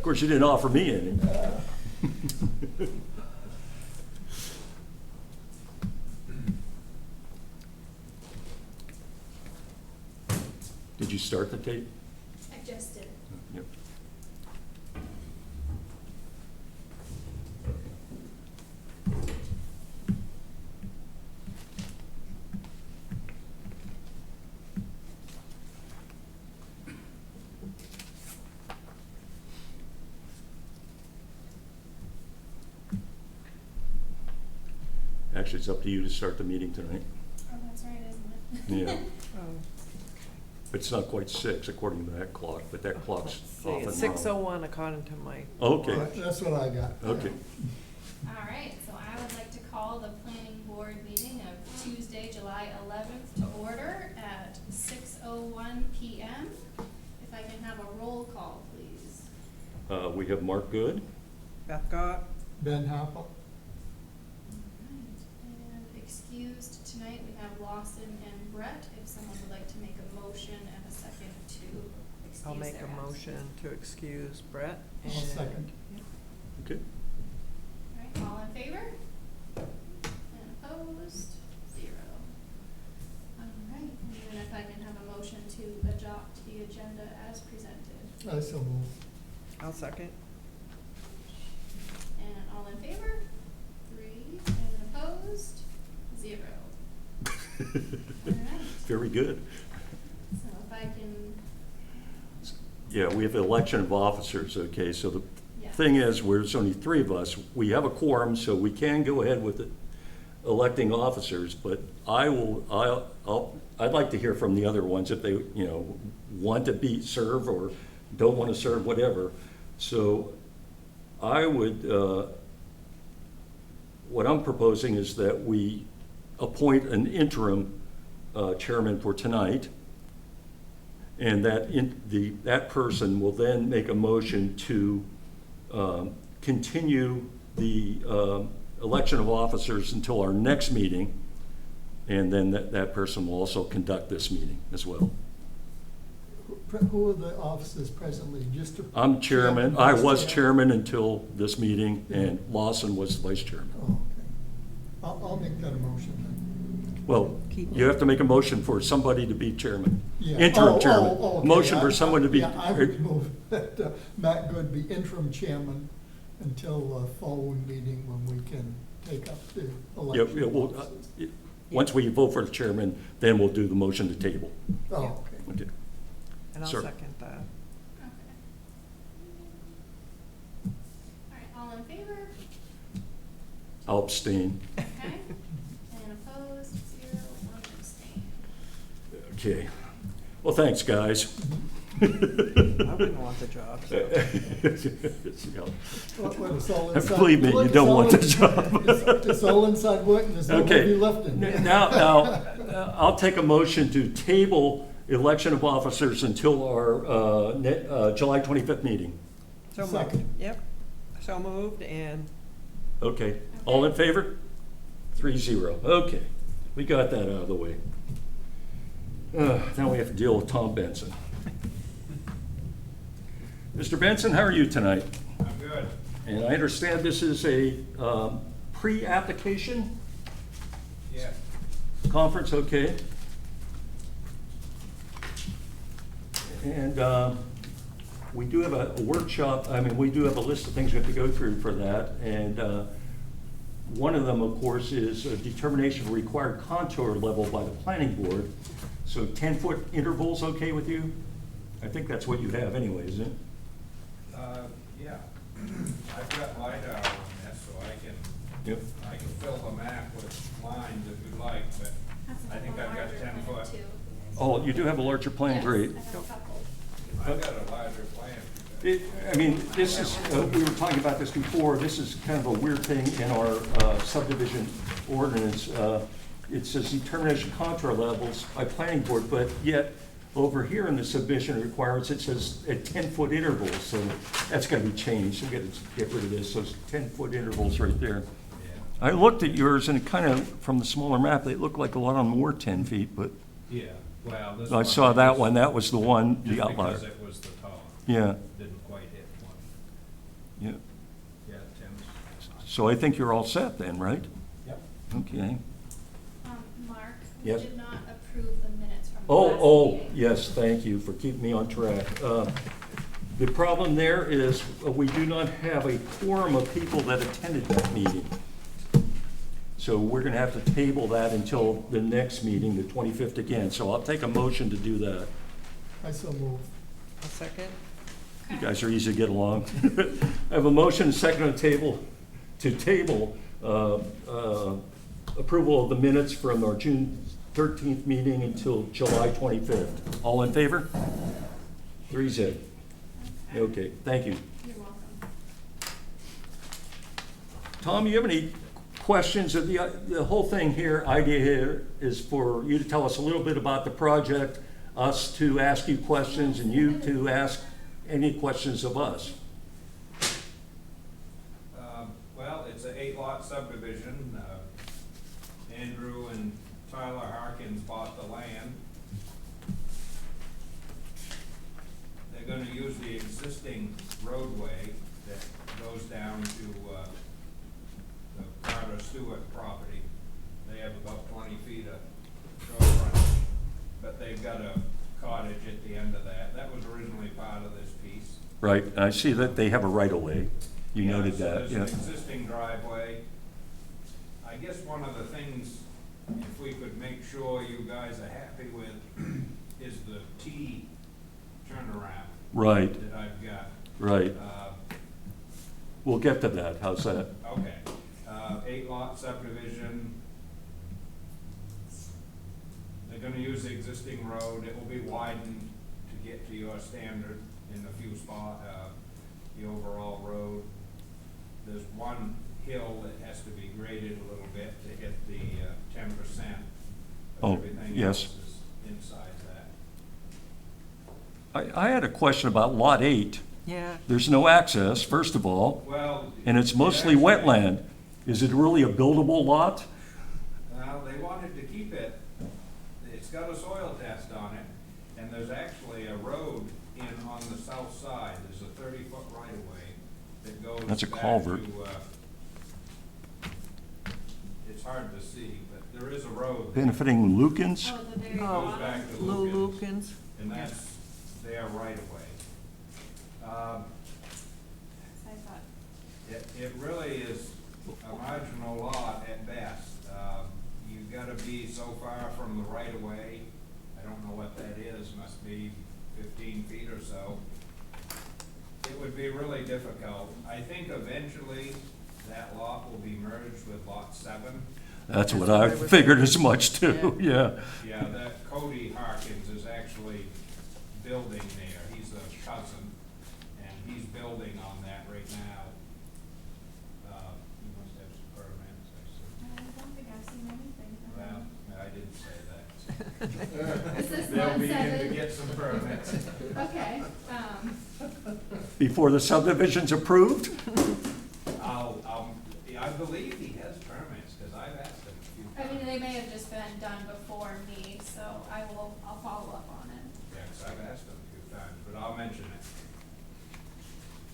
course, you didn't offer me any. Did you start the tape? I just did. Yep. Actually, it's up to you to start the meeting tonight. Oh, that's right, isn't it? Yeah. Oh, It's not quite 6 according to that clock, but that clock's see, off and it's on. 6:01 according to my. Okay, That's what I got. okay. All right, so I would like to call the planning board meeting of Tuesday, July 11th to order at 6:01 PM. If I can have a roll call, please. We have Mark Good. Beth Gott, Ben Happle. All right, and excused tonight, we have Lawson and Brett. If someone would like to make a motion and a second to excuse I'll make their a motion absence. to excuse Brett. I'll and- second. Okay. All right, all in favor? And opposed? 0. All right, and then if I can have a motion to adopt the agenda as presented. I so move. I'll second. And all in favor? 3, and opposed? 0. All right, Very good. so if I can, Yeah, we have election of officers, okay, so the yeah. thing is, there's only 3 of us. We have a quorum, so we can go ahead with it, electing officers, but I'd like to hear from the other ones if they, want to serve or don't want to serve, whatever. So I would, what I'm proposing is that we appoint an interim chairman for tonight, and that person will then make a motion to continue the election of officers until our next meeting, and then that person will also conduct this meeting as well. Who are the officers presently? Just to. I'm chairman. Yeah, I vice was chair. chairman until this meeting, and Lawson was vice chairman. Oh, okay. I'll make that a motion then. Well, Keep- you have to make a motion for somebody to be chairman. Yeah. Interim chairman. Okay. Motion for someone to be. Yeah, I would move that Matt Good be interim chairman until the following meeting when we can take up the Yeah, election of well, officers. once we vote for the chairman, then we'll do the motion to table. Oh, okay. Okay. And I'll Sir. second that. Okay. All right, all in favor? I'll abstain. Okay. And opposed? 0, 1 abstain. Okay. Well, thanks, guys. I wouldn't want the job, so. Well, it's all inside- Believe me, you it's don't all want the in- job. It's all inside work, and there's no Okay. heavy lifting. Now, I'll take a motion to table election of officers until our July 25th meeting. So moved. Second. Yep, so moved, and Okay. All in favor? 3-0. Okay. We got that out of the way. Now we have to deal with Tom Benson. Mr. Benson, how are you tonight? I'm good. And I understand this is a pre-application Yeah. conference, okay? And we do have a workshop, we do have a list of things we have to go through for that. And one of them, of course, is a determination of required contour level by the planning board. So 10-foot intervals okay with you? I think that's what you have anyway, isn't it? Yeah. I've got LiDAR on this, so Yep. I can fill the map with lines if you like, but I think I've got 10 foot. Oh, you do have a larger plan, great. Yes, I have a couple. I've got a larger plan. This is, we were talking about this before, this is kind of a weird thing in our subdivision ordinance. It says determination contour levels by planning board, but yet over here in the submission requirements, it says at 10-foot intervals, so that's gotta be changed, so we gotta get rid of this, those 10-foot intervals right there. Yeah. I looked at yours and it kind of, from the smaller map, they look like a lot of them were 10 feet, but Yeah, well, this I saw that one, that was the one, the Just outlier. because it was the tallest. Yeah. Didn't quite hit one. So I think you're all set then, right? Yep. Okay. Mark, we Yes. did not approve the minutes from the last Oh, meeting. yes, thank you for keeping me on track. The problem there is we do not have a quorum of people that attended that meeting. So we're going to have to table that until the next meeting, the 25th again. So I'll take a motion to do that. I so move. A second? You guys are easy to get along. I have a motion, and a second on the table, to table approval of the minutes from our June 13th meeting until July 25th. All in favor? 3-0. Okay, thank you. You're welcome. Tom, you have any questions? The whole thing here, idea here is for you to tell us a little bit about the project, us to ask you questions, and you to ask any questions of us. Well, it's an 8-lot subdivision. Andrew and Tyler Harkins bought the land. They're gonna use the existing roadway that goes down to the Carter Stewart property. They have about 20 feet of road frontage, but they've got a cottage at the end of that. That was originally part of this piece. Right, and I see that they have a right-of-way. You Yeah, noted so that, there's yeah. an existing driveway. I guess one of the things, if we could make sure you guys are happy with, is the T turnaround Right, that I've got. right. We'll get to that. How's that? Okay, 8-lot subdivision. They're gonna use the existing road. It will be widened to get to your standard in a few spot, the overall road. There's one hill that has to be graded a little bit to hit the 10%. Oh, Everything yes. else is inside that. I had a question about Lot 8. Yeah. There's no access, first of all, Well. and it's mostly actually- wetland. Is it really a buildable lot? Well, they wanted to keep it, it's got a soil test on it, and there's actually a road in on the south side. There's a 30-foot right-of-way that goes That's a back culvert. to, it's hard to see, but there is a road that Benefiting Lukens? Oh, the very Oh. goes bottom. back to Lou Lucan's, Lukens? and that's their right-of-way. I thought, It really is a marginal lot at best. You've gotta be so far from the right of way, I don't know what that is, must be 15 feet or so. It would be really difficult. I think eventually that lot will be merged with lot 7. That's what That's what I I was figured thinking. as much too, yeah. Yeah, that Cody Harkins is actually building there. He's a cousin, and he's building on that right now. He must have some permits, I see. I don't think I've seen anything from Well, them. I didn't say that. Is this They'll lot be in to 7? get some permits. Okay, Before the subdivision's approved? I believe he has permits, because I've asked him a few I times. mean, they may have just been done before me, so I'll follow up on it. Yeah, 'cause I've asked him a few times, but I'll mention it.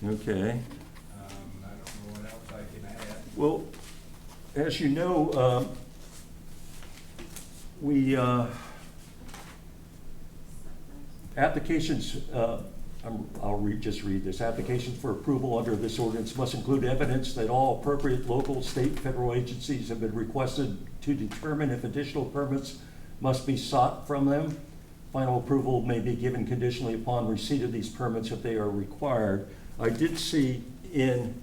Okay. I don't know what else I can add. Well, as you know, we, applications, just read this. Applications for approval under this ordinance must include evidence that all appropriate local, state, federal agencies have been requested to determine if additional permits must be sought from them. Final approval may be given conditionally upon receipt of these permits if they are required. I did see in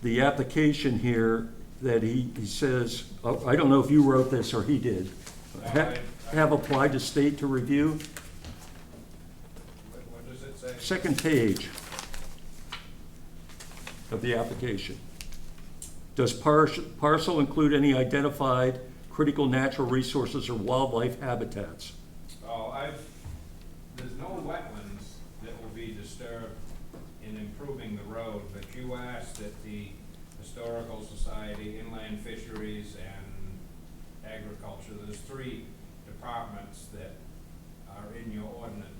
the application here that he says, I don't know if you wrote this or he did, have applied to state to review. What does it say? Second page of the application. Does parcel include any identified critical natural resources or wildlife habitats? Oh, there's no wetlands that will be disturbed in improving the road, but you asked that the Historical Society, Inland Fisheries, and Agriculture, there's 3 departments that are in your ordinance.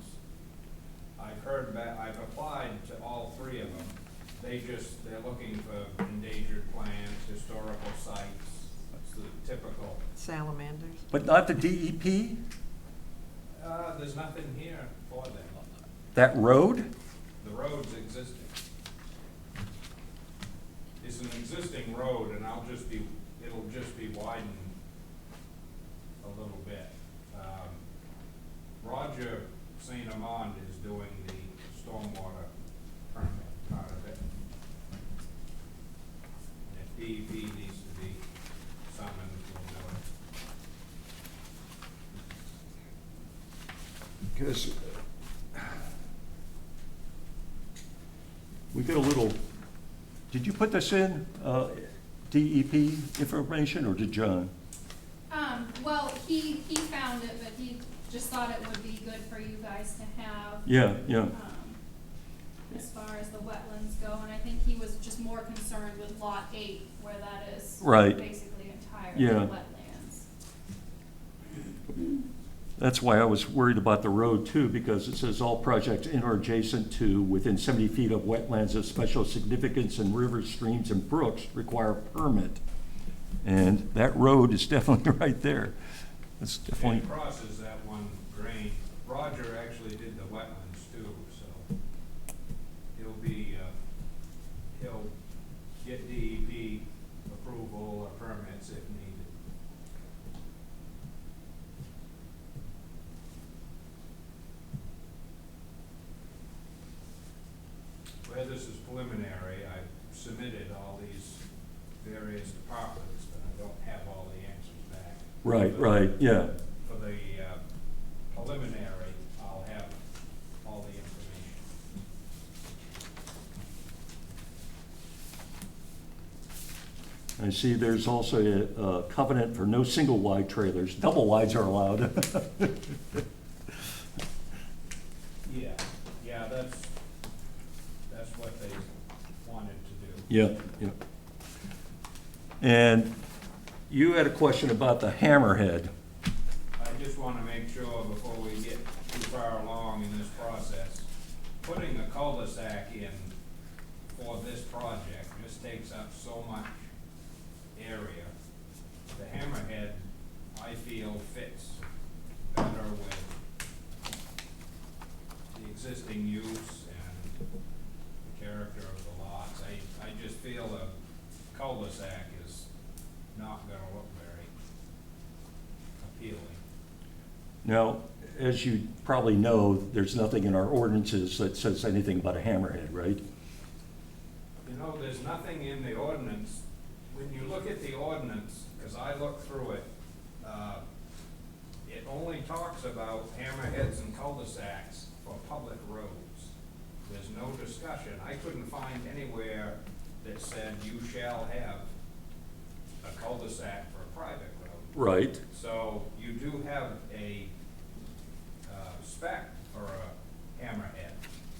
I've applied to all 3 of them. they're looking for endangered plants, historical sites, it's the typical. Salamanders. But not the DEP? There's nothing here for them. That road? The road's existing. It's an existing road, and it'll just be widened a little bit. Roger St. Amand is doing the stormwater permit part of it. And if DEP needs to be summoned, we'll do it. Because we get a little, did you put this in, DEP information, or did John? Well, he found it, but he just thought it would be good for you guys to have. Yeah, yeah. As far as the wetlands go, and I think he was just more concerned with lot 8, where that is. Right. Basically entirely Yeah. wetlands. That's why I was worried about the road too, because it says all projects in or adjacent to within 70 feet of wetlands of special significance and rivers, streams, and brooks require permit. And that road is definitely right there. It's definitely, It crosses that one drain. Roger actually did the wetlands too, so he'll get DEP approval or permits if needed. Where this is preliminary, I submitted all these various departments, but I don't have all the answers back. right, yeah. For the preliminary, I'll have all the information. I see there's also a covenant for no single wide trailers. Double wides are allowed. Yeah, that's what they wanted to do. Yeah, yeah. And you had a question about the hammerhead. I just want to make sure before we get too far along in this process, putting a cul-de-sac in for this project just takes up so much area. The hammerhead, I feel, fits better with the existing use and the character of the lots. I just feel a cul-de-sac is not gonna look very appealing. Now, as you probably know, there's nothing in our ordinances that says anything about a hammerhead, right? You know, there's nothing in the ordinance, when you look at the ordinance, because I looked through it, it only talks about hammerheads and cul-de-sacs for public roads. There's no discussion. I couldn't find anywhere that said you shall have a cul-de-sac for a private road. Right. So you do have a spec for a hammerhead,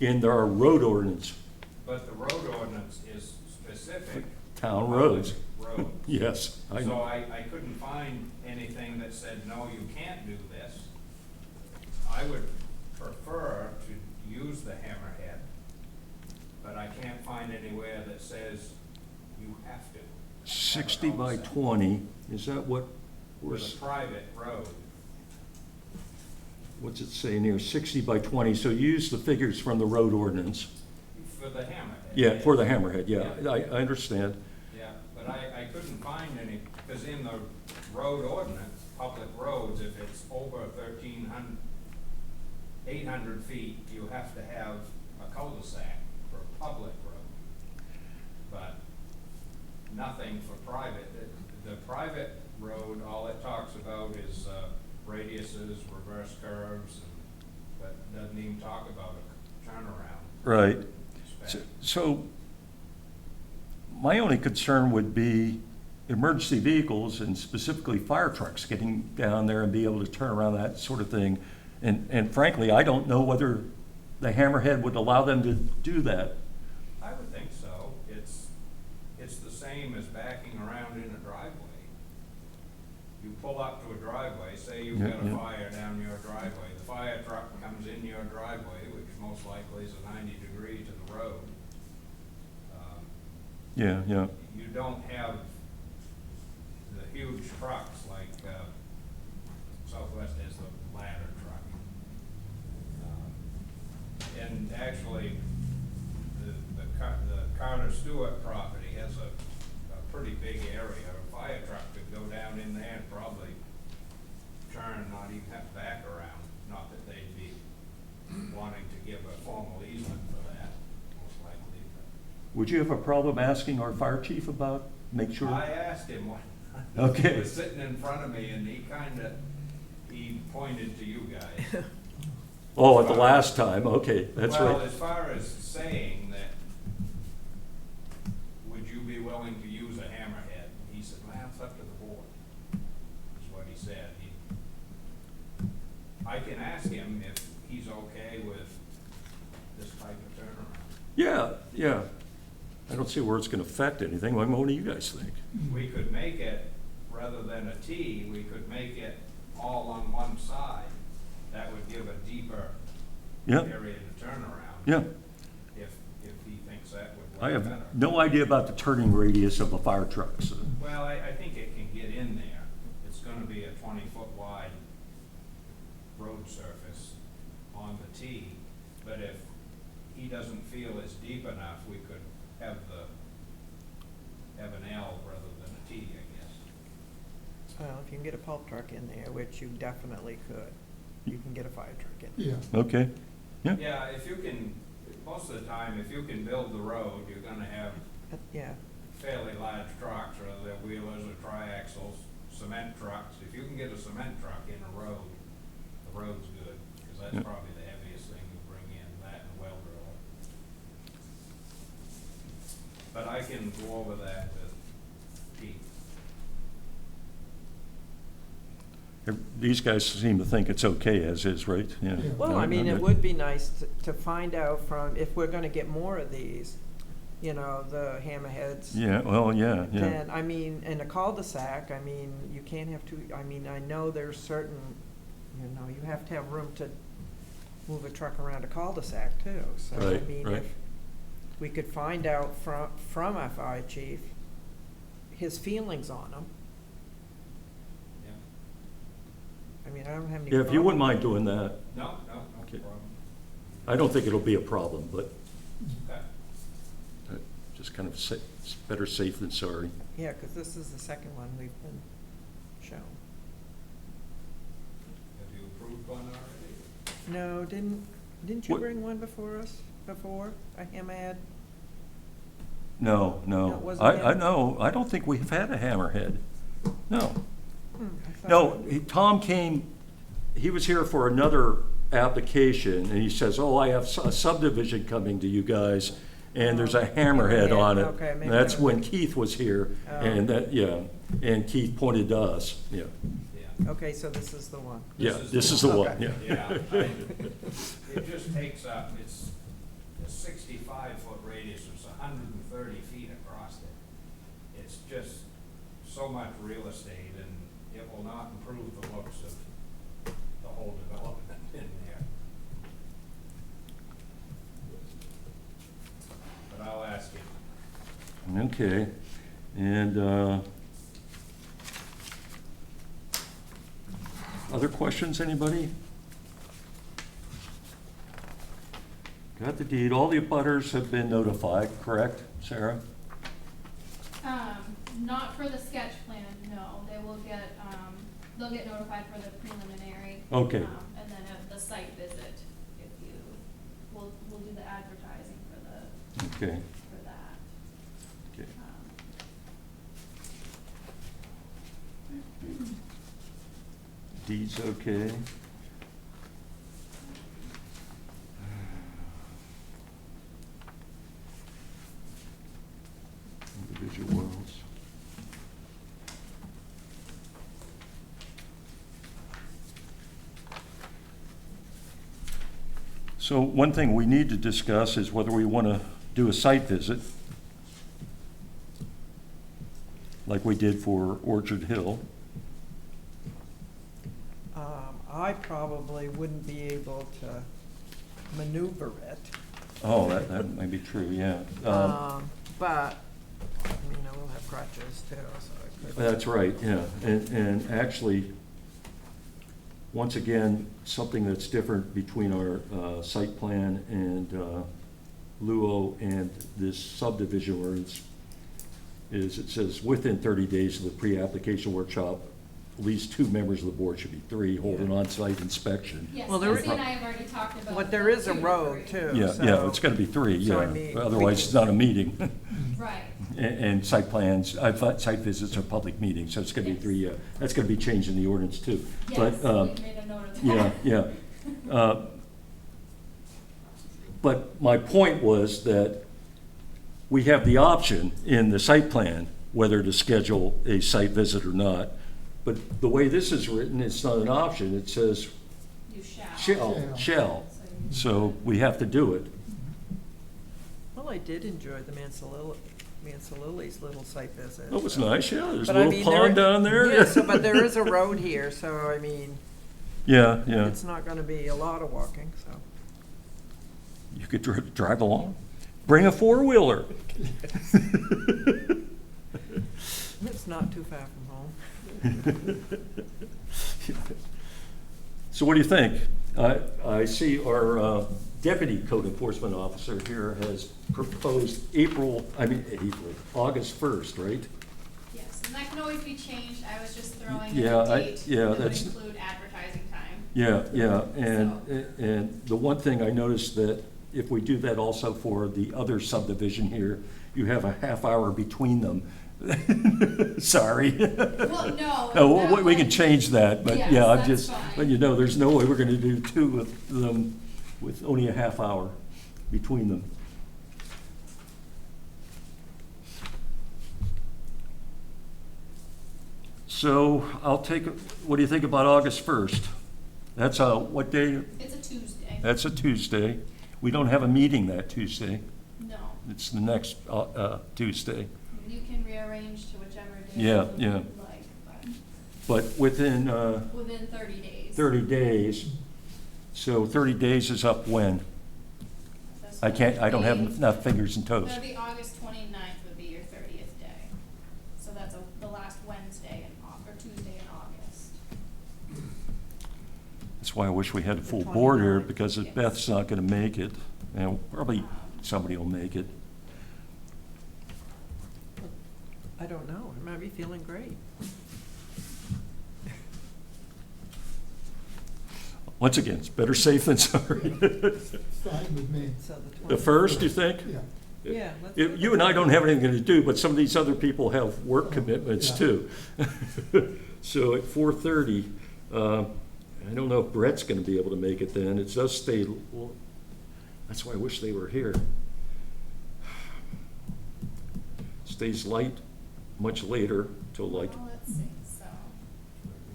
In our road ordinance, but the road ordinance is specific. town to roads. public roads. Yes, I So know. I couldn't find anything that said, no, you can't do this. I would prefer to use the hammerhead, but I can't find anywhere that says you have to. 60 by 20, is that what we're, With a private road. what's it saying here? 60 by 20, so use the figures from the road ordinance. For the hammerhead. Yeah, for the hammerhead, yeah, Yeah. I understand. Yeah, but I couldn't find any, because in the road ordinance, public roads, if it's over 800 feet, you have to have a cul-de-sac for a public road. But nothing for private. The private road, all it talks about is radiuses, reverse curves, but doesn't even talk about a turnaround. Right. spec. So my only concern would be emergency vehicles and specifically fire trucks getting down there and be able to turn around, that sort of thing. And frankly, I don't know whether the hammerhead would allow them to do that. I would think so. It's the same as backing around in a driveway. You pull up to a driveway, say you've Yeah, got a yeah. fire down your driveway. The fire truck comes in your driveway, which most likely is a 90 degree to the road. Yeah, yeah. You don't have the huge trucks like Southwest has the ladder truck. And actually, the Carter Stewart property has a pretty big area. A fire truck could go down in there and probably turn, not even have to back around. Not that they'd be wanting to give a formal easement for that, most likely. Would you have a problem asking our fire chief about, make sure? I asked him one. Okay. He was sitting in front of me and he pointed to you guys. Oh, at the last time, okay, that's Well, right. as far as saying that, would you be willing to use a hammerhead? He said, well, it's up to the board, is what he said. I can ask him if he's okay with this type of turnaround. Yeah, yeah. I don't see where it's gonna affect anything. What do you guys think? We could make it, rather than a T, we could make it all on one side. That would give a deeper Yeah. area to turn around. Yeah. If he thinks that would I work have better. no idea about the turning radius of a fire truck, so. Well, I think it can get in there. It's gonna be a 20-foot wide road surface on the T. But if he doesn't feel it's deep enough, we could have an L rather than a T, I guess. Well, if you can get a pulp truck in there, which you definitely could, you can get a fire truck in. Yeah, Okay, yeah, Yeah, if you can, most of the time, if you can build the road, you're gonna have Yeah, fairly large trucks, whether they're wheelers or triaxles, cement trucks. If you can get a cement truck in a road, the road's good, because that's Yeah. probably the heaviest thing you bring in, that and a well driller. But I can go over that with Pete. these guys seem to think it's okay as is, right? Yeah. Yeah. well, I mean, it would be nice to find out from, if we're gonna get more of these, you know, the hammerheads. Yeah, well, yeah, yeah. Then, I mean, in a cul-de-sac, I mean, you can't have two, I mean, I know there's certain, you know, you have to have room to move a truck around a cul-de-sac too. So, I Right, mean, right. if we could find out from our fire chief, his feelings on them. Yeah. I mean, I don't have any. Yeah, if you wouldn't problem. mind doing that. No Okay. problem. I don't think it'll be a problem, but Okay. just kind of it's better safe than sorry. Yeah, because this is the second one we've been shown. Have you approved one already? No, didn't you What- bring one before us, a hammerhead? No, No, it no. wasn't I him? know, I don't think we've had a hammerhead. No. I thought- No, Tom came, he was here for another application, and he says, oh, I have a subdivision coming to you guys, and there's a hammerhead Hammerhead, on it. okay, maybe And that's that when was- Keith was here, Oh. and that, yeah, and Keith pointed to us, yeah. Yeah. Okay, so this is the one. Yeah, this is the one, Okay. yeah. It just takes up, it's a 65-foot radius, it's 130 feet across it. It's just so much real estate, and it will not improve the looks of the whole development in there. But I'll ask him. Okay, and, other questions, anybody? Got the deed, all the abutters have been notified, correct, Sarah? Not for the sketch plan, no. They will get, they'll get notified for the preliminary. Okay. And then at the site visit, if you, we'll do the advertising for Okay, that. okay. Deed's okay. Individual wells. So one thing we need to discuss is whether we want to do a site visit, like we did for Orchard Hill. I probably wouldn't be able to maneuver it. Oh, that might be true, yeah. But crutches too, so it could. That's right, yeah. And actually, once again, something that's different between our site plan and Luo and this subdivision ordinance is it says within 30 days of the pre-application workshop, at least 2 members of the board, should be 3, hold an on-site inspection. Yes, Well, there Nancy is- and I have already talked about. But there is a 2 to road 3. too. Yeah, so- yeah, it's gotta be 3, so I yeah. mean, Otherwise, it's not a meeting. Right, And site plans, site visits are public meetings, so it's gonna be Yes. 3, that's gonna be changed in the ordinance too. yes, But, we made a note of that. yeah, yeah. But my point was that we have the option in the site plan whether to schedule a site visit or not. But the way this is written, it's not an option. It says You shall. shall. So you- So we have to do it. Well, I did enjoy the Mansalili's little site visit. That was so- nice, yeah. There's a But I little mean, pond down there. Yeah, so, but there is a road here, so I mean, Yeah, yeah. it's not gonna be a lot of walking, so. You could drive along. Bring a four-wheeler. It's not too far from home. So what do you think? I see our deputy code enforcement officer here has proposed August 1st, right? Yes, and that can always be changed, I was just throwing in Yeah, a date that would that's- include advertising time. Yeah, and the one thing I noticed that if we do that also for the other subdivision here, you have a half hour between them. Sorry. Well, no. No, that we can would- change that, but Yes, yeah, I'm that's just, fine. but you know, there's no way we're gonna do 2 of them with only a half hour between them. So I'll take, what do you think about August 1st? That's what day? It's a Tuesday. That's a Tuesday. We don't have a meeting that Tuesday. No, It's the next Tuesday. you can rearrange to whichever day Yeah, you yeah. would like, but But within within 30 days. 30 days, so 30 days is up when? That's I don't have gonna be- enough fingers and toes. That'd be August 29th would be your 30th day. So that's the last Wednesday or Tuesday in August. That's why I wish we had a full The board here, 29th. because if Yes. Beth's not gonna make it, and probably somebody will make it. I don't know, I might be feeling great. Once again, it's better safe than sorry. Fine with me. So The first, you think? Yeah. Yeah. let's You do you that. and I don't have anything to do, but some of these other people have work commitments Yeah. too. So at 4:30, I don't know if Brett's gonna be able to make it then. It does stay, that's why I wish they were here. Stays light much later, till like, Well, let's see, so.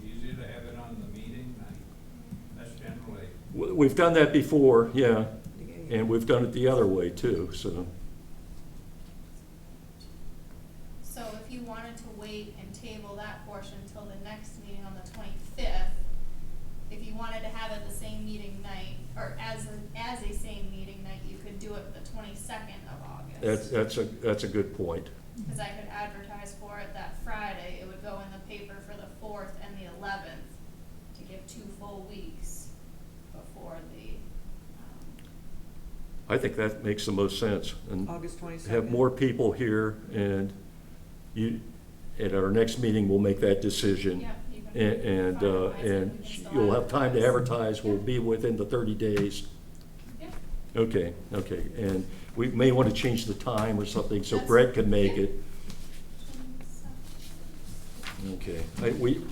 Easier to have it on the meeting night. That's generally, we've done that before, yeah, and we've done it the other way too, so. So if you wanted to wait and table that portion until the next meeting on the 25th, if you wanted to have it the same meeting night, or as a same meeting night, you could do it the 22nd of August. That's a good point. Because I could advertise for it that Friday, it would go in the paper for the 4th and the 11th to give 2 full weeks before the, I think that makes the most sense. And August 22nd. have more people here, and at our next meeting, we'll make that decision. yeah, you can. And finalize it, we can still you'll have time to advertise, we'll Yeah. be within the 30 days. Yeah. Okay, and we may want to change the time or something, so That's- Brett can make yeah. it. Okay,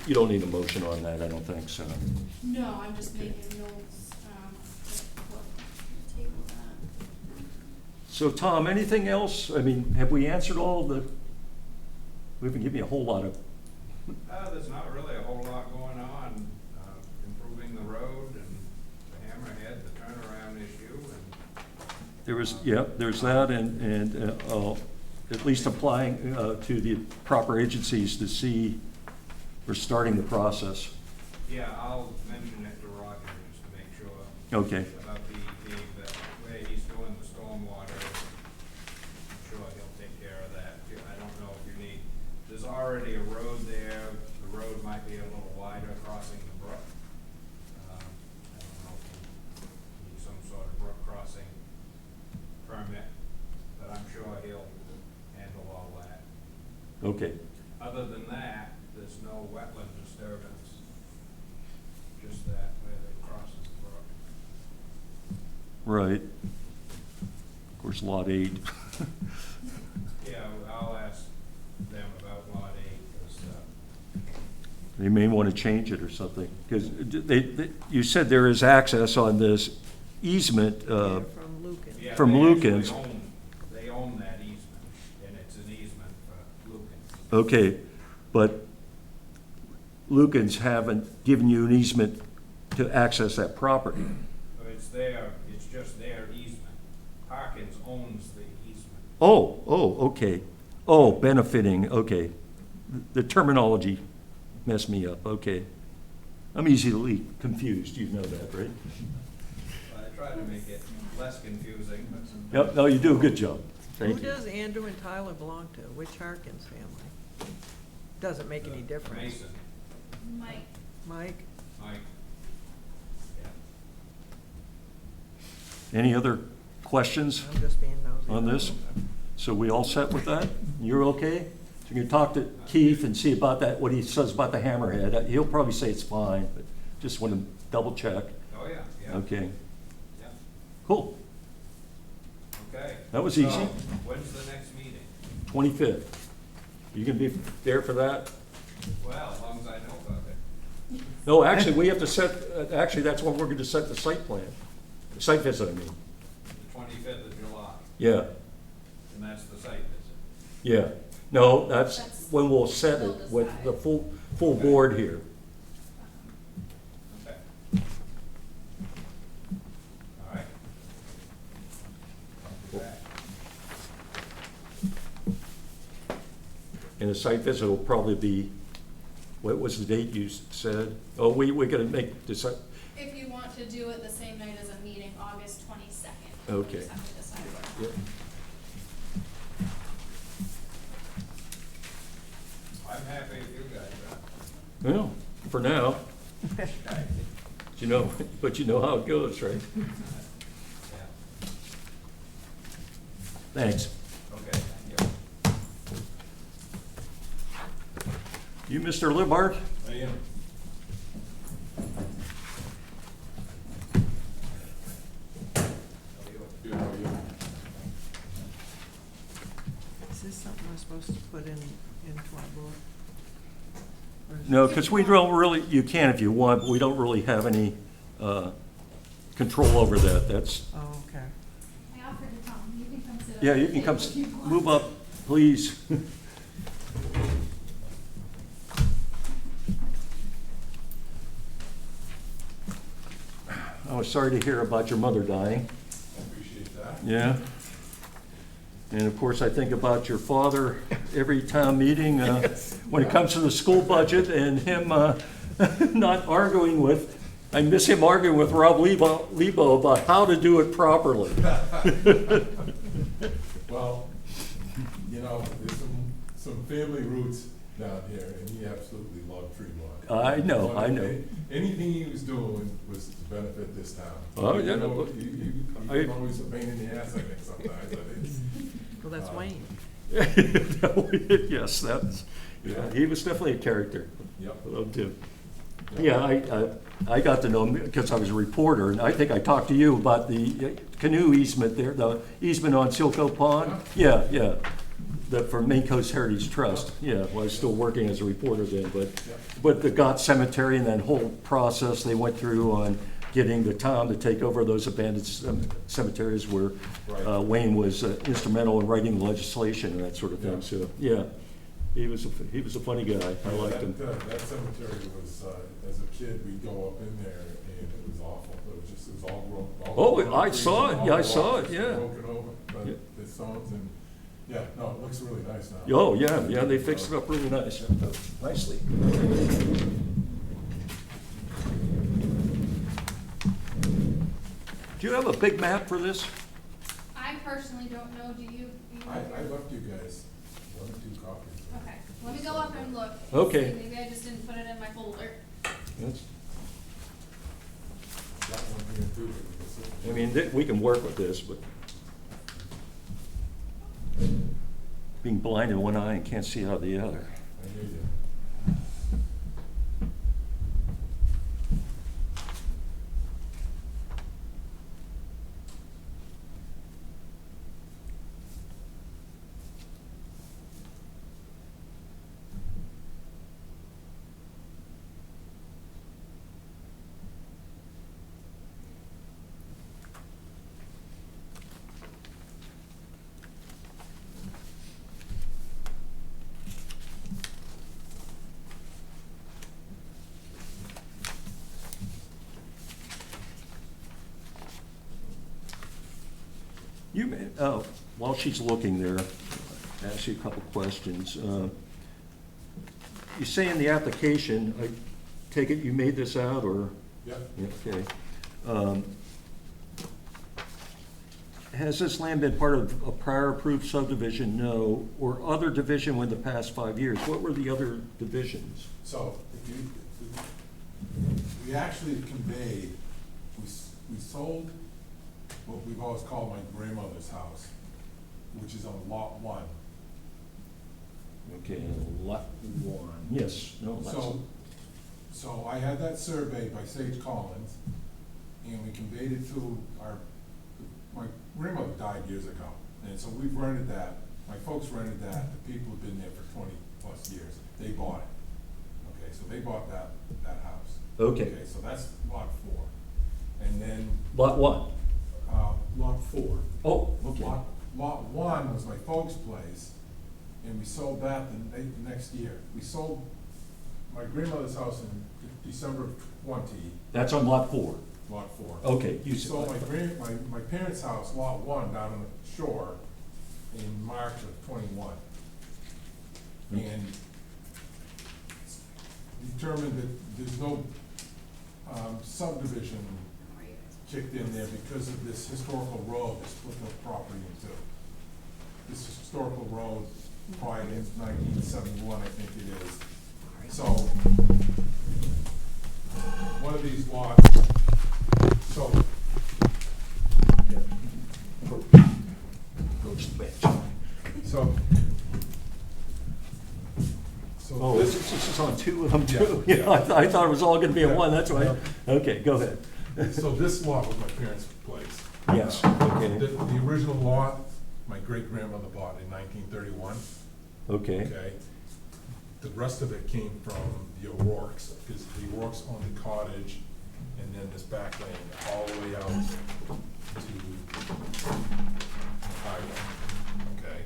you don't need a motion on that, I don't think, so. No, I'm just Okay. making notes, what, table that. So Tom, anything else? I mean, have we answered all the, we haven't given you a whole lot of, there's not really a whole lot going on. Improving the road and the hammerhead, the turnaround issue, and there's that, and at least applying to the proper agencies to see, we're starting the process. yeah, I'll mention it to Roger just to make sure. Okay. About the way he's doing the stormwater. I'm sure he'll take care of that. I don't know if you need permit, but I'm sure he'll handle all that. Okay, Other than that, there's no wetland disturbance, just that where it crosses the brook. right. Of course, Lot 8. Yeah, I'll ask them about Lot 8, because, They may want to change it or something, because you said there is access on this easement, From Lucan. yeah, From they actually Lucan's. They own that easement, and it's an easement for Lucan. okay, but Lucan's haven't given you an easement to access that property. So it's just their easement. Harkins owns the easement. Oh, okay. Oh, benefiting, okay. The terminology messed me up, okay. I'm easily confused, you know that, right? I try to make it less confusing, but sometimes. Yep, no, you do a good job. Thank Who you. does Andrew and Tyler belong to? Which Harkins family? Doesn't make any difference. Mason, Mike, Mike? Mike. Yeah. Any other questions I'm just being nosy. on this? So we all set with that? You're okay? So you can talk to Keith and see about that, what he says about the hammerhead. He'll probably say it's fine, but just want to double check. Oh, yeah, yeah. Okay, Yeah, cool. okay. That was So, easy. when's the next meeting? 25th. You can be there for that? Well, as long as I know about it. No, actually, we have to set, actually, that's when we're going to set the site plan. The site visit, I mean. The 25th of July, Yeah, and that's the site visit. yeah. No, that's That's when we'll set we'll it with the decide. full board here. Okay. All right. I'll be back. And the site visit will probably be, what was the date you said? Oh, we're going to make the site, if you want to do it the same night as a meeting, August 22nd. Okay. You just have to decide where. yep. I'm happy if you guys are. Well, for now, you know, but you know how it goes, right? Yeah. Thanks. Okay, thank you. You, Mr. Libart? I am. Is this something we're supposed to put into our book? Or is No, it- because we don't really, you can if you want, but we don't really have any control over that. That's, Oh, okay. I offered to come, you can come sit at yeah, the you can come, table if you want. move up, please. I was sorry to hear about your mother dying. I appreciate that. Yeah. And of course, I think about your father every town meeting, when it comes to the school budget and him not arguing with, I miss him arguing with Rob Lebo about how to do it properly. Well, you know, there's some family roots down here, and he absolutely loved Tremont. I know, I know. Anything he was doing was to benefit this town. Oh, yeah, You know, no, you I- can always a pain in the ass, I think, sometimes, but it's, Well, that's Wayne. Yes, that's, yeah, he was definitely a character. yep. Loved him. Yeah, I got to know him because I was a reporter, and I think I talked to you about the canoe easement there, the easement on Silco Pond. Yeah, yeah, for Maine Coast Heritage Trust. Yeah, well, I was still working as a reporter then, but the Gott Cemetery and that whole process they went through on getting the town to take over those abandoned cemeteries where Right. Wayne was instrumental in writing legislation and that sort of thing. Yeah. So, yeah, he was a funny guy. I liked him. That cemetery was, as a kid, we'd go up in there, and it was awful, it was all broken. Oh, I saw it. Yeah, I saw it, yeah. Broken over, but Yeah. the stones and, yeah, no, it looks really nice now. Oh, yeah, they fixed it up really nice, nicely. Do you have a big map for this? I personally don't know, do you? I left you guys 1 or 2 copies. Okay, let me go up and look. and Okay. see. Maybe I just didn't put it in my folder. That's- Got one here too. I mean, we can work with this, but being blind in one eye and can't see out of the other. I hear you. You may, while she's looking there, I'll ask you a couple questions. You say in the application, I take it you made this out, or? Yep. Yeah, okay. Has this land been part of a prior approved subdivision? No. Or other division within the past 5 years? What were the other divisions? So, if you, we actually conveyed, we sold what we've always called my grandmother's house, which is on lot 1. Okay, lot 1. Yes, no, that's. So I had that surveyed by Sage Collins, and we conveyed it to my grandmother died years ago, and so we've rented that, my folks rented that, the people have been there for 20+ years, they bought it. Okay, so they bought that house. Okay. Okay, so that's lot 4, and then, Lot 1? lot 4. Oh, okay. Lot 1 was my folks' place, and we sold that the next year. We sold my grandmother's house in December of 20, That's on lot 4? lot 4. Okay. We sold my parents' house, lot 1, down on the shore in March of 21. And determined that there's no subdivision kicked in there because of this historical road that split the property in two. This historical road, prior to 1971, I think it is. So, one of these lots, so, Oh, this, this is on 2 of them too? Yeah. Yeah, I thought it was all gonna be in Yeah. one, that's why. Okay, go ahead. so this lot was my parents' place. Yes, The okay, original lot, my great-grandmother bought in 1931, okay, okay? The rest of it came from the O'Rourke's, because the O'Rourke's owned the cottage, and then this back lane, all the way out to the highway, okay?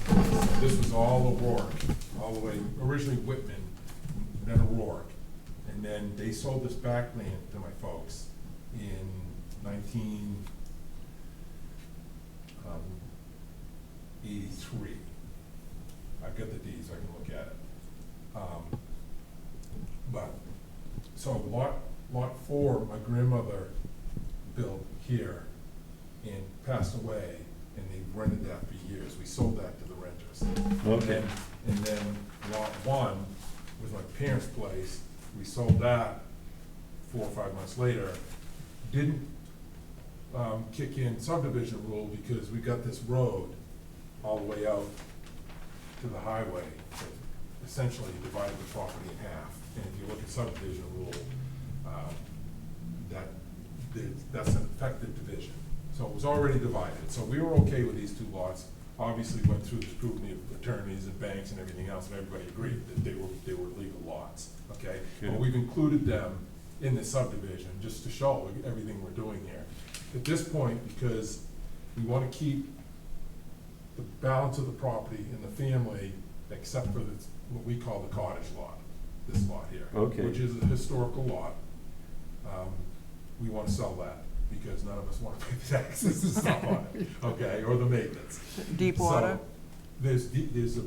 So this was all O'Rourke, all the way, originally Whitman, then O'Rourke. And then they sold this back land to my folks in 1983. I've got the deeds, I can look at it. But, so lot 4, my grandmother built here and passed away, and they rented that for years. We sold that to the renters. okay. And then lot 1 was my parents' place. We sold that 4 or 5 months later. Didn't kick in subdivision rule because we got this road all the way out to the highway that essentially divided the property in half. And if you look at subdivision rule, that's an effective division. So it was already divided. So we were okay with these 2 lots. Obviously went through the scrutiny of attorneys and banks and everything else, and everybody agreed that they were legal lots, okay? Good. But we've included them in the subdivision just to show everything we're doing here. At this point, because we want to keep the balance of the property in the family, except for this, what we call the cottage lot, this lot here. Okay. Which is a historical lot. We want to sell that because none of us want to pay the taxes and stuff on it, okay, or the maintenance. Deep water? So, there's a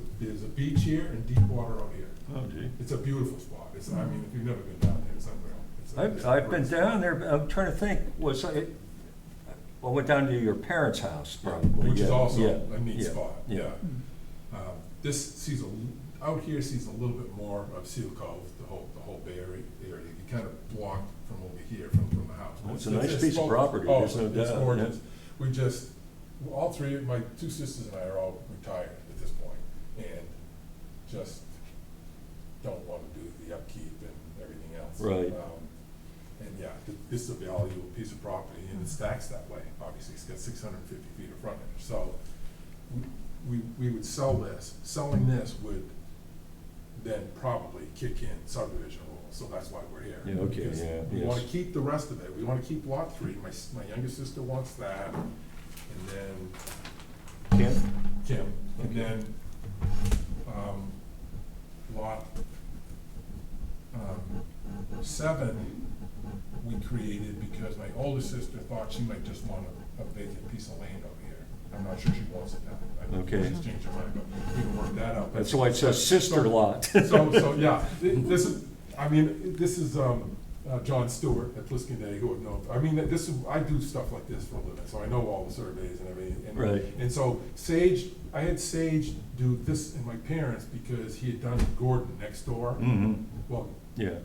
beach here and deep water out here. Oh, gee. It's a beautiful spot. It's, I mean, if you've never been down there, it's unreal. It's I've been great down spot. there, I'm trying to think, I went down to your parents' house probably. Which is yeah, also yeah, a neat yeah, spot, yeah. yeah. This sees out here sees a little bit more of Seal Cove, the whole Bay Area. You kind of block from over here, from the house. Well, it's a nice piece of property, there's no It's doubt, gorgeous. yeah. We just, all three, my two sisters and I are all retired at this point, and just don't wanna do the upkeep and everything else. Right. And yeah, this is a valuable piece of property, and it stacks that way, obviously, it's got 650 feet of frontage, so we would sell this. Selling this would then probably kick in subdivision rules, so that's why we're here. Yeah, okay, Because yeah, we wanna yes. keep the rest of it, we wanna keep lot 3, my younger sister wants that, and then Kim? Kim, and Okay. then, lot, 7, we created because my older sister thought she might just want a vacant piece of land over here. I'm not sure she wants it now. I think Okay. She's changed her mind, but we can work that out. That's why it says sister lot. So, yeah, this is, I mean, this is, John Stewart at Pliskin who have known, I mean, this is, I do stuff like this for a living, so I know all the surveys and everything. And- Right. And so Sage, I had Sage do this in my parents because he had done Gordon next door. Mm-hmm, Well, yeah.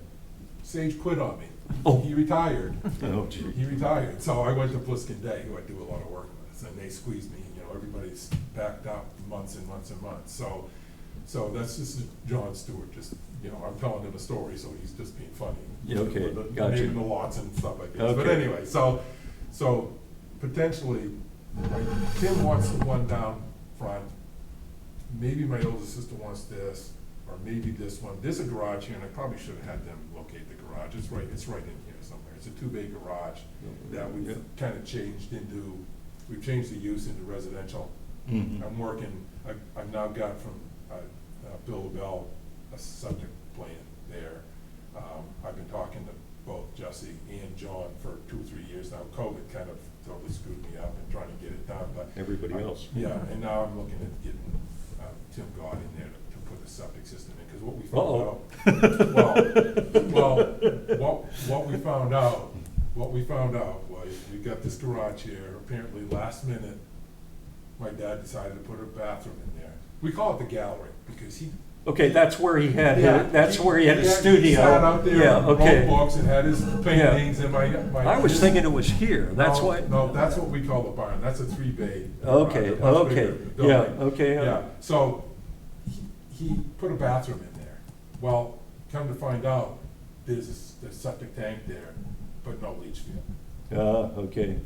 Sage quit on me. Oh. He retired. Oh, gee. He retired, so I went to Pliskin who I do a lot of work with, and they squeezed me, you know, everybody's backed up months and months and months, so this is John Stewart, just, you know, I'm telling him a story, so he's just being funny. Yeah, okay, The gotcha. naming the lots and stuff like this, but Okay. anyway, so potentially, like, Tim wants the one down front, maybe my older sister wants this, or maybe this one. There's a garage here, and I probably should have had them locate the garage. It's right in here somewhere. It's a 2-bay garage that we've Yeah. kind of changed into, we've changed the use into residential. Mhm. I'm working, I've now got from Bill LaBelle a septic plan there. I've been talking to both Jesse and John for 2 or 3 years now. COVID kind of totally screwed me up and trying to get it done, but. Everybody else. Yeah, and now I'm looking at getting Tim God in there to put the septic system in, because what we Uh-oh. found out, what we found out was, we got this garage here, apparently last minute, my dad decided to put a bathroom in there. We call it the gallery, because he. Okay, that's where he had, Yeah, that's where he had his He studio. sat out there Yeah, and okay. wrote books and had his paintings and my. I was thinking it was here, that's No, why. No, that's what we call the barn, that's a 3-bay. Okay, garage, a much okay, bigger yeah, building. okay. Yeah, so he put a bathroom in there. Well, come to find out, there's a septic tank there, but no leach field, Okay,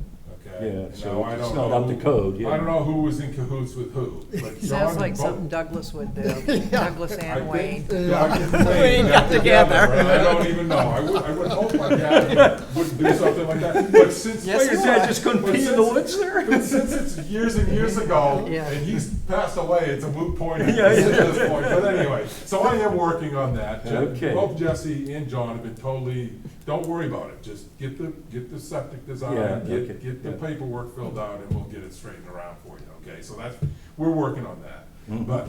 okay? yeah, And so now I it's don't not know up to who- code, yeah. I don't know who was in cahoots with who, but John. Sounds like both- something Douglas would do, Douglas I and Wayne. think Doug and Wayne Wayne got got together. together, and I don't even know, I would hope my dad wouldn't do something like that, but since. Yes, Wait, his you dad would. just couldn't But pee in the since- woods there? But since it's years and years ago, Yeah. and he's passed away, it's a moot point at Yeah, this yeah. point, but anyway, so I am working on that. Okay. Both Jesse and John have been totally, don't worry about it, just get the septic design, Yeah, okay, get the yeah. paperwork filled out, and we'll get it straightened around for you, okay? So that's, we're working on that. Mhm. But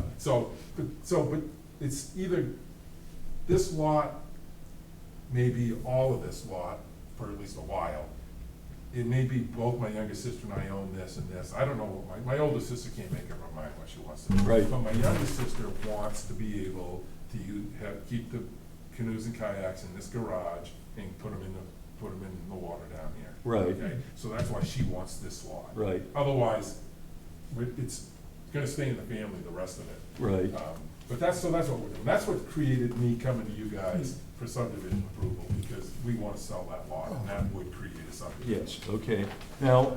it's either this lot, maybe all of this lot, for at least a while. It may be both my younger sister and I own this and this. I don't know, my older sister can't make up her mind what she wants to do. Right. But my younger sister wants to be able to keep the canoes and kayaks in this garage and put them in the water down here. Right. Okay, so that's why she wants this lot. Right, Otherwise, it's gonna stay in the family, the rest of it. right. But that's what we're doing. That's what created me coming to you guys for subdivision approval, because we want to sell that lot, and that would create a subdivision. Yes, okay. Now,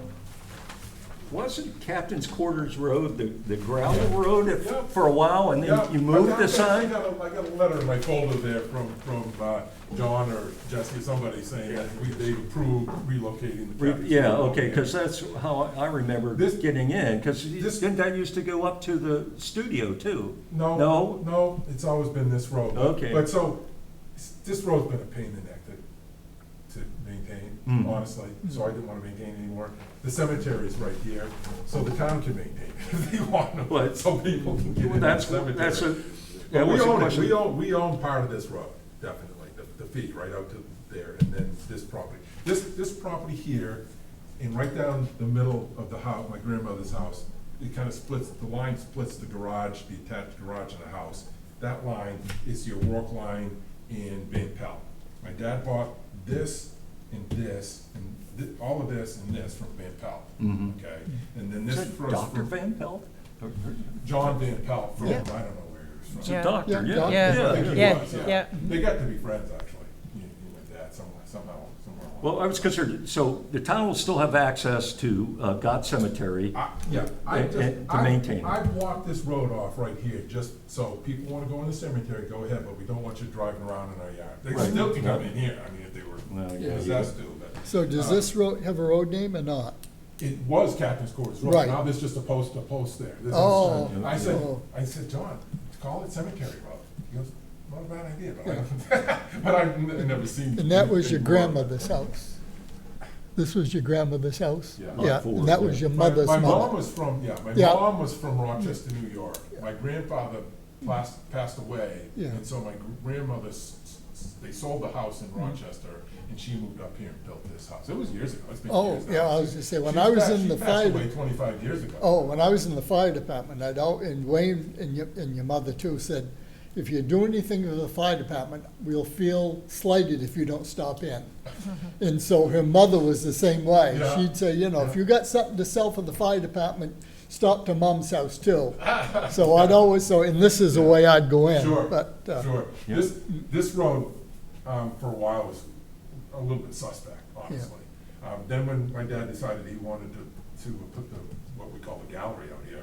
wasn't Captain's Quarters Road the gravel road Yep. for a while, and Yeah, then you moved I the sign? got a letter in my folder there from John or Jesse, somebody saying that they approved relocating the Captain's Yeah, Quarters. okay, because that's how I remember This- getting in, because this- didn't that used to go up to the studio too? No, No? no, it's always been this road. Okay. But so, this road's been a pain in the neck to maintain, Mm. honestly, so I didn't wanna maintain it anymore. The cemetery is right here, so the town can maintain it if they want to, But- so people can get in the That's, cemetery. that's a, But that we was a own it, question. we own part of this road, definitely, the feet right out to there, and then this property. This property here, and right down the middle of the house, my grandmother's house, it kind of splits, the line splits the garage, the attached garage and the house. That line is your Rourke line in Van Pelt. My dad bought this and this, and all of this and this from Van Pelt, Mhm. okay? And then Is this that first. Dr. Van Pelt? John Van Pelt from, I Yeah. don't know where he was It's from. a doctor, Yeah, yeah. doctor. Yeah. I think he Yeah, was, yeah. They got to be friends, actually, he and Dad, somehow. Well, I was concerned, so the town will still have access to Gott Cemetery. Yeah, To maintain it. I've walked this road off right here, just so people wanna go in the cemetery, go ahead, but we don't want you driving around in our yard. They Right. still can come in here, I mean, if they were Well, yeah, possessed to, but. So does this road have a road name or not? It was Captain's Quarters Road, Right. now there's just a post there. This is- Oh. I Oh. said, John, call it Cemetery Road. He goes, not a bad idea, but I've never seen. And that was your anything more. grandmother's house? This was your grandmother's house? Yeah. Yeah, Lot and that four, was yeah. your mother's My mom mother? was from, my Yeah. mom was from Rochester, New York. My grandfather passed away, Yeah. and so my grandmother, they sold the house in Rochester, and she moved up here and built this house. It was years ago, it's been Oh, years now. yeah, I was gonna say, when I was in the She fire. passed away 25 years ago. Oh, when I was in the fire department, and Wayne and your mother too said, if you do anything to the fire department, we'll feel slighted if you don't stop in. And so her mother was the same way. Yeah. She'd say, you know, if you got something to sell for the fire department, stop to mom's house too. So I'd always, and this is the way I'd go in. Sure, But, sure. Yeah. This road, for a while was a little bit suspect, honestly. Then when my dad decided he wanted to put what we call the gallery out here,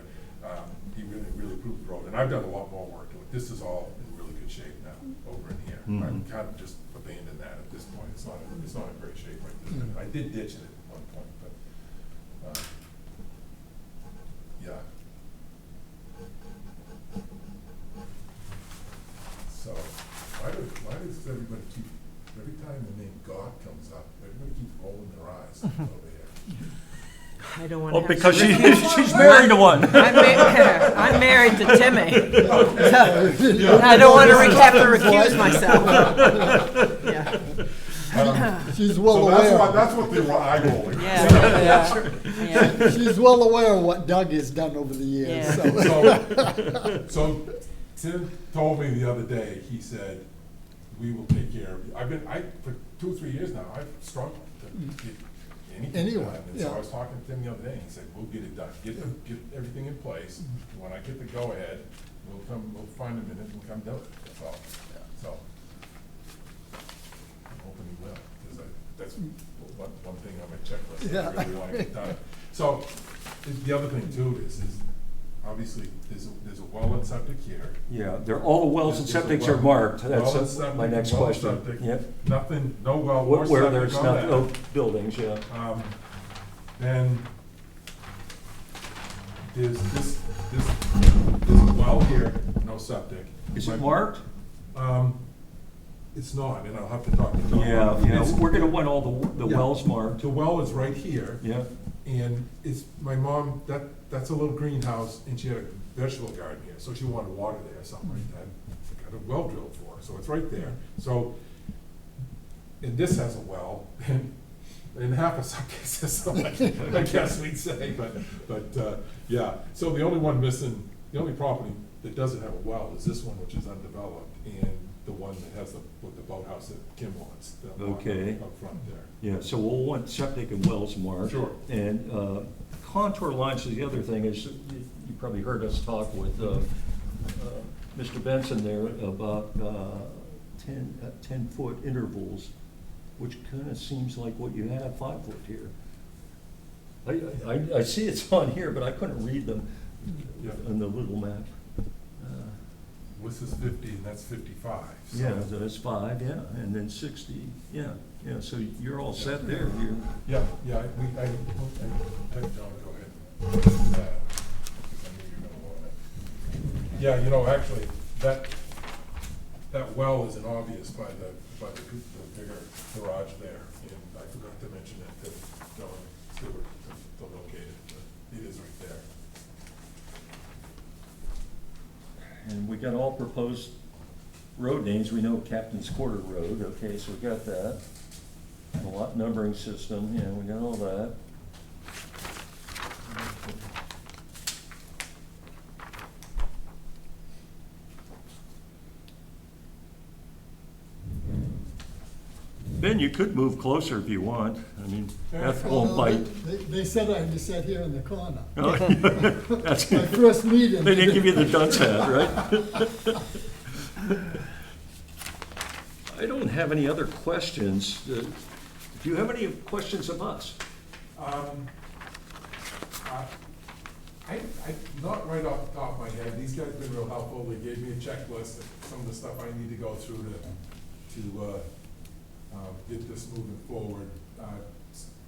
he really improved the road. And I've done a lot more work to it. This is all in really good shape now, over in here. Mhm. I've kind of just abandoned that at this point. It's not in great shape right this minute. I did ditch it at one point, but, yeah. So, why does everybody keep, every time the name God comes up, everybody keeps rolling their eyes over here? I don't want to Oh, have. because to she's married to one. I'm married to Timmy. I don't want to have to recuse myself. Yeah. she's well So aware, that's what the eye rolling. Yeah. she's well aware of what Doug has done over the years, Yeah. so. So Tim told me the other day, he said, we will take care of you. For 2 or 3 years now, I've struggled to get anything Anyway, done. And so yeah. I was talking to Tim the other day, and he said, we'll get it done, get everything in place. When I get the go-ahead, we'll find a minute and come do it, that's all. So, I'm hoping he will, because that's one thing on my checklist that I really want to get done. So, the other thing too is obviously, there's a well and septic here. Yeah, all the wells and There's a septics are well- marked. well and That's septic my and next well and question. septic. Yep. Nothing, no well or Where septic there's on not, that. no buildings, yeah. Then there's this well here, no septic. Is My- it marked? It's not, and I'll have to talk to John. Yeah, It's- we're gonna want all the Yeah. wells marked. The well is right here. Yeah, And it's, my mom, that's a little greenhouse, and she had a vegetable garden here, so she wanted water there or something like that. Got a well drilled for her, so it's right there. So, and this has a well, and half a septic system, I guess we'd say, but, yeah. So the only one missing, the only property that doesn't have a well is this one, which is undeveloped, and the one that has the boathouse that Kim wants. the one Okay. Up front there. yeah, so we'll want septic and wells marked. Sure. And contour lines is the other thing, is you probably heard us talk with Mr. Benson there about 10-foot intervals, which kind of seems like what you have 5 foot here. I see it's on here, but I couldn't read them Yeah. on the little map. This is 50 and that's 55. so- Yeah, so that's 5, yeah, and then 60, yeah, so you're all set there. You're, Yeah, I had John go ahead. I knew you were gonna want it. Yeah, actually, that well isn't obvious by the bigger garage there, and I forgot to mention it to John Stewart to locate it, but it is right there. and we got all proposed road names. We know Captain's Quarter Road, okay, so we got that. The lot numbering system, yeah, we got all that. Ben, you could move closer if you want. I mean, Beth Well, won't bite. They said I had to sit here in the corner. Oh, That's My first meeting. They didn't give you the dunce hat, right? I don't have any other questions. Do you have any questions of us? Not right off the top of my head, these guys have been real helpful, they gave me a checklist of some of the stuff I need to go through to get this moving forward.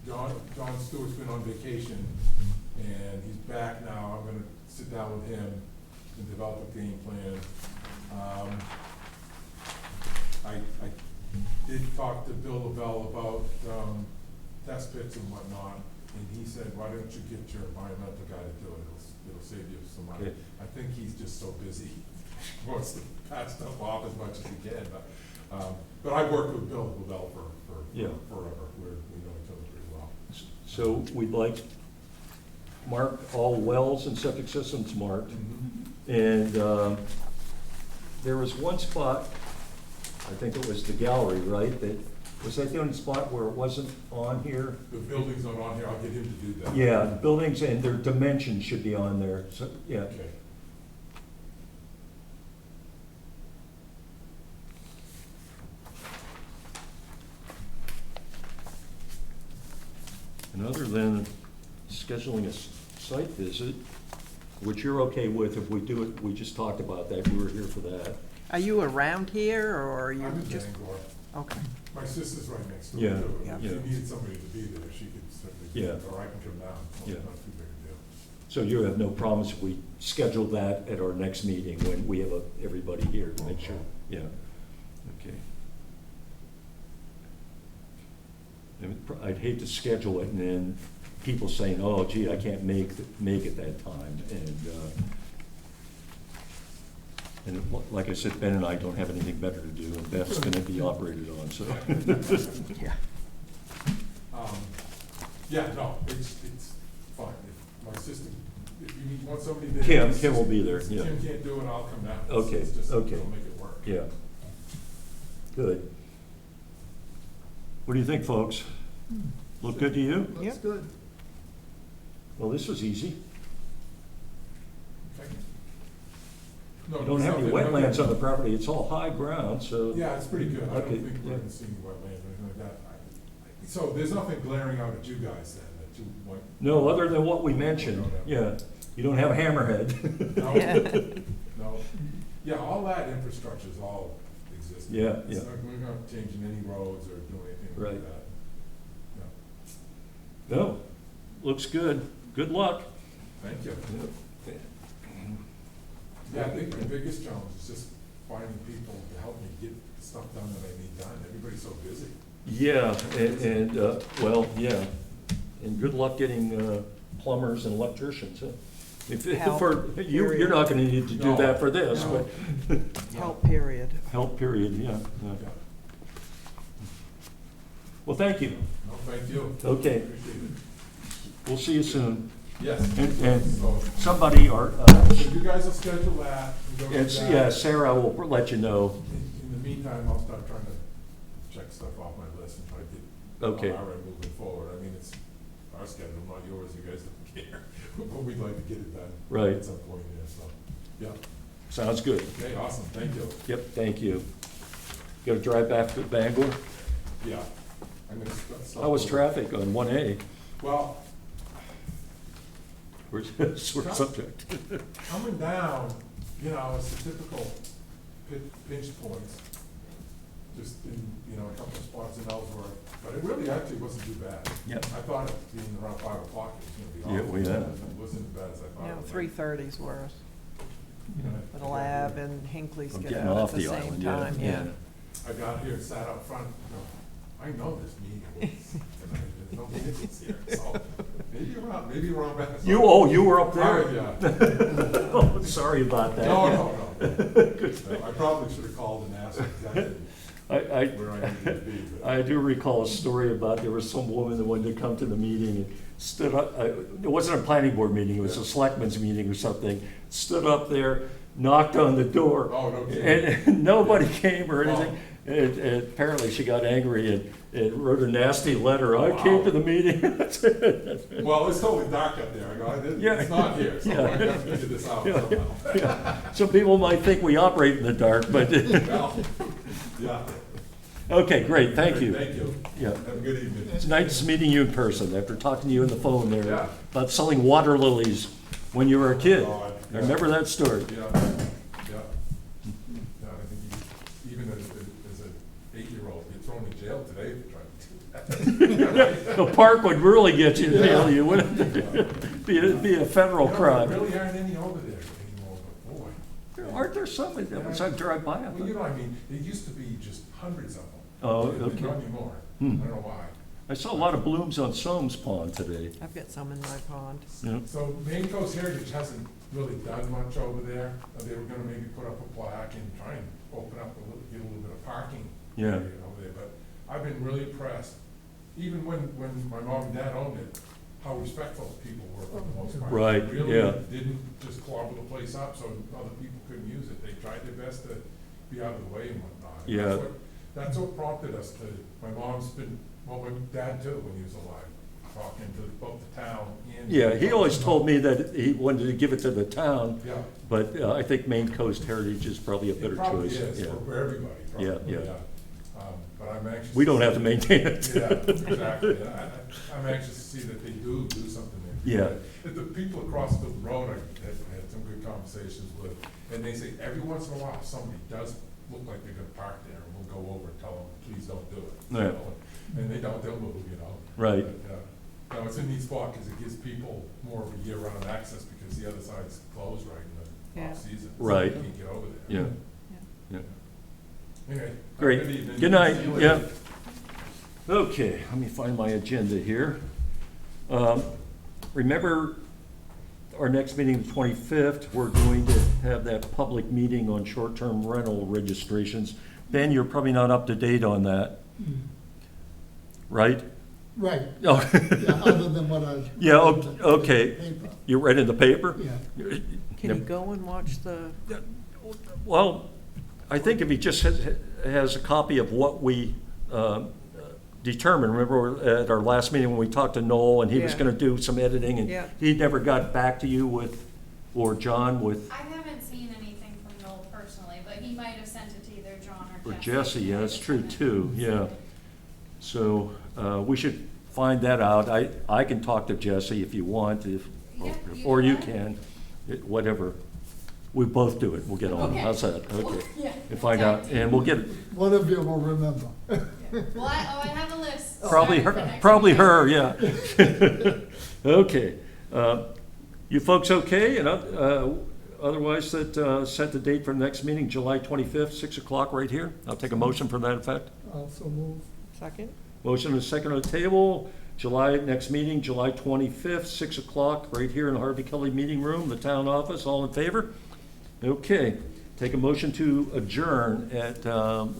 John Stewart's been on vacation, and he's back now, I'm gonna sit down with him and develop a game plan. I did talk to Bill Lavelle about, test pits and whatnot, and he said, why don't you get your environmental guy to do it, it'll save you some money. Okay. I think he's just so busy, he wants to pass stuff off as much as he can, but I've worked with Bill Lavelle for Yeah. forever, we know each other pretty well. So we'd like mark all wells and septic systems marked. And there was one spot, I think it was the gallery, right? Was that the only spot where it wasn't on here? The building's not on here, I'll get him to do that. Yeah, the buildings and their dimensions should be on there, so, yeah. Okay. And other than scheduling a site visit, which you're okay with if we do it, we just talked about that, we were here for that. Are you around here, or are you I'm in just? Bangor. Okay. My sister's right next door. Yeah, too. yeah. If she needed somebody to be there, she could certainly, Yeah. or I can come down, it's Yeah. not too big a deal. So you have no problems if we schedule that at our next meeting when we have everybody here to make sure, yeah, okay. I'd hate to schedule it and then people saying, oh gee, I can't make it that time, and like I said, Ben and I don't have anything better to do, and Beth's gonna be operated on, so. Yeah. Yeah, no, it's fine. If my sister, if you want somebody there. Kim will be there, yeah. Kim can't do it, I'll come down. Okay, It's just, okay. we'll make it work. Yeah. Good. What do you think, folks? Look good to you? Looks Yep. good. Well, this was easy. Okay. No, You don't have any there's nothing- wetlands on the property, it's all high ground, so. Yeah, it's pretty good. I don't Okay, think we're yeah. gonna see any wetlands or anything like that. So there's nothing glaring out at you guys then, that you want? No, other than what we mentioned, yeah. You don't have a hammerhead. No, Yeah. no. Yeah, all that infrastructure is all existing. Yeah, It's yeah. not- We're not changing any roads or doing anything Right. like that. No. No, looks good. Good luck. Thank you. Yeah, I think the biggest challenge is just finding people to help me get stuff done that I need done. Everybody's so busy. Yeah, well, yeah. And good luck getting plumbers and electricians, huh? Help, You're not gonna need to do No, that for this, no. but, Help, period. help period, yeah. Yeah. Well, thank you. No, thank you. Okay. Appreciate it. We'll see you soon. Yes. And So, somebody, or, so you guys will schedule that. and go through it's, that. yeah, Sarah will let you know. In the meantime, I'll start trying to check stuff off my list and try to get Okay. our moving forward. I mean, it's our schedule, not yours. You guys don't care. But we'd like to get it done. Right. At some point, yeah, so, yeah. Sounds good. Okay, awesome. Thank you. Yep, thank you. Gotta drive back to Bangor? Yeah. I'm gonna stop. How was over. traffic on 1A? Well, We're sort of subject. coming down, you know, it's the typical pinch points. Just in, you know, a couple of spots in Ellsworth, but it really actually wasn't too bad. Yep. I thought it being around 5 o'clock it was gonna Yeah, be awful. well, yeah. It wasn't as bad as I thought. You know, it was. 3:30's worse. Yeah. But the lab and Hinckley's I'm get getting out off at the the same island, time, yeah. I got here, sat up front, you know, I know this meeting is tonight, there's no business here, so maybe around back. You were up there? Yeah. Oh, sorry about that. No. I probably should have called and asked exactly I where I needed to be, but. I do recall a story about there was some woman that wanted to come to the meeting and stood up, it wasn't a planning board meeting, it was a selectmen's meeting or something, stood up there, knocked on the door. Oh, no kidding. And nobody came or anything. And apparently she got angry and wrote a nasty letter. I came to the meeting. Well, it's totally dark up there. I go, Yeah. it's not here, so Yeah. I gotta figure this out Yeah. somehow. Yeah. Some people might think we operate in the dark, but, Well, yeah. okay, great, thank you. Thank you. Yeah. Have a good evening. It's nice meeting you in person after talking to you on the phone there Yeah. about selling water lilies when you were a kid. God, I remember that story. Yeah, yeah. Yeah, I think even as an 8-year-old, you're thrown in jail today if you try to do that. The park would really get you, Dale, you wouldn't, be a federal You know, crime. There really aren't any over there anymore, but boy. Aren't there some, once I drive by, I Well, you thought, know, I mean, there used to be just hundreds of them. Oh, Not okay. anymore. I Hmm. don't know why. I saw a lot of blooms on Soames Pond today. I've got some in my pond. Yeah. So Maine Coast Heritage hasn't really done much over there. They were gonna maybe put up a plaque and try and open up a little, get a little bit of parking Yeah. area over there, but I've been really impressed. Even when my mom and dad owned it, how respectful people were for the most part. Right, They really yeah. didn't just clobber the place up so other people couldn't use it. They tried their best to be out of the way and whatnot. And Yeah. That's what prompted us to, my mom's been, well, my dad too, when he was alive, talking to both the town and. Yeah, he always told me that he wanted to give it to the town, Yeah. but I think Maine Coast Heritage is probably a better It probably choice. is Yeah. for everybody, probably, Yeah, yeah. yeah. But I'm anxious. We don't have to maintain it. Yeah, exactly. I'm anxious to see that they do something there. Yeah. But the people across the road, I had some good conversations with, and they say every once in a while, somebody does look like they're gonna park there, and we'll go over and tell them, please don't do it. you Yeah. know. And they don't, they'll move, you know. Right. But, no, it's a neat spot, because it gives people more of a year-round access, because the other side's closed right in the Yeah. off-season. Right. So you can't get over there. Yeah, yeah. Anyway. Great. Good evening. Good night. See you Yeah. later. Okay, let me find my agenda here. Remember, our next meeting, the 25th, we're going to have that public meeting on short-term rental registrations. Ben, you're probably not up to date on that, right? Right, Oh, yeah, other than what I. Yeah, okay. Paper. You read in the paper? Yeah, Can you go and watch the, Well, I think if he just has a copy of what we determined, remember at our last meeting when we talked to Noel and he was Yeah. gonna do some editing and Yeah. he never got back to you with, or John with, I haven't seen anything from Noel personally, but he might have sent it to either John or or Jesse. Jesse, yeah, that's true too, yeah. So, we should find that out. I can talk to Jesse if you want, if, Yeah, or you can. can, whatever. We both do it, we'll get on, Okay. how's that? Okay. Yeah. And find out, and we'll get, one of you will remember. Well, I have a list. probably started for her, next probably week. her, yeah. Okay. You folks okay? And otherwise, set the date for the next meeting, July 25th, 6 o'clock right here. I'll take a motion for that effect. Also move. second? Motion and a second on the table. Next meeting, July 25th, 6 o'clock, right here in the Harvey Kelly Meeting Room, the town office. All in favor? Okay. Take a motion to adjourn at,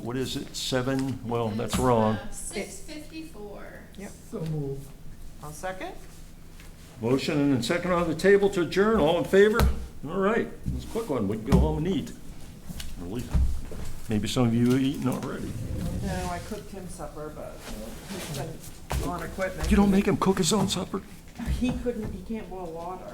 what is it, 7? Well, that's wrong. 6:54. Yep. So move. I'll second? Motion and a second on the table to adjourn. All in favor? All right. It's a quick one. We can go home and eat. Or at least, maybe some of you have eaten already. No, I cooked him supper, but he's been on equipment. You don't make him cook his own supper? He couldn't, he can't boil water.